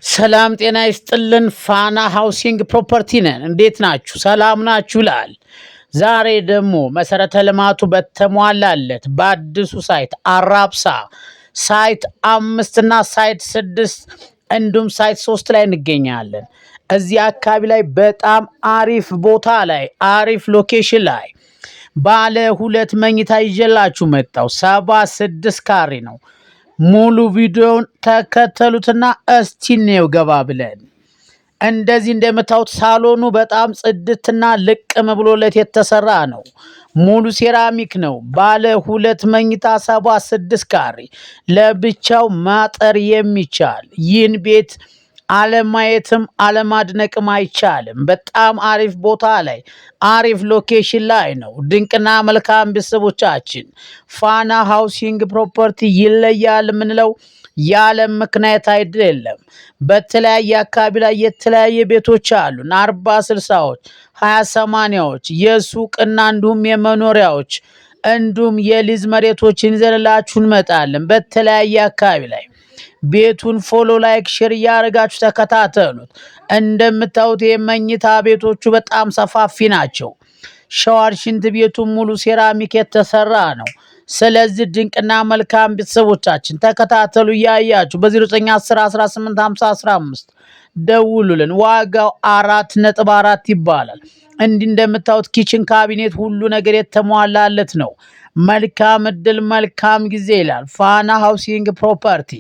ሰላም ጤና ይስጥልን። ፋና ሃውሲንግ ፕሮፐርቲ ነን። እንዴት ናችሁ? ሰላም ናችሁ? ላል ዛሬ ደግሞ መሰረተ ልማቱ በተሟላለት በአዲሱ ሳይት አራብሳ ሳይት 5 እና ሳይት 6 እንዲሁም ሳይት 3 ላይ እንገኛለን። እዚህ አካባቢ ላይ በጣም አሪፍ ቦታ ላይ አሪፍ ሎኬሽን ላይ ባለ 2 መኝታ ይዤላችሁ መጣው። 76 ካሬ ነው። ሙሉ ቪዲዮውን ተከተሉትና እስቲ ነው ገባ ብለን። እንደዚህ እንደምታዩት ሳሎኑ በጣም ጽድትና ልቅም ብሎለት የተሰራ ነው። ሙሉ ሴራሚክ ነው። ባለ 2 መኝታ 76 ካሬ ለብቻው ማጠር የሚቻል ይህን ቤት አለማየትም አለማድነቅም አይቻልም። በጣም አሪፍ ቦታ ላይ አሪፍ ሎኬሽን ላይ ነው። ድንቅና መልካም ቤተሰቦቻችን ፋና ሃውሲንግ ፕሮፐርቲ ይለያል የምንለው ያለ ምክንያት አይደለም። በተለያየ አካባቢ ላይ የተለያየ ቤቶች አሉን። 40 60ዎች 20 80ዎች የሱቅና እንዲሁም የመኖሪያዎች እንዲሁም የሊዝ መሬቶችን ይዘንላችሁ እንመጣለን። በተለያየ አካባቢ ላይ ቤቱን ፎሎ ላይክ ሼር እያደረጋችሁ ተከታተሉት። እንደምታዩት የመኝታ ቤቶቹ በጣም ሰፋፊ ናቸው። ሻወር ሽንት ቤቱ ሙሉ ሴራሚክ የተሰራ ነው። ስለዚህ ድንቅና መልካም ቤተሰቦቻችን ተከታተሉ እያያችሁ በ0910 18 50 15 ደውሉልን። ዋጋው 4.4 ይባላል። እንዲህ እንደምታዩት ኪችን ካቢኔት ሁሉ ነገር የተሟላለት ነው። መልካም እድል መልካም ጊዜ ይላል ፋና ሃውሲንግ ፕሮፐርቲ።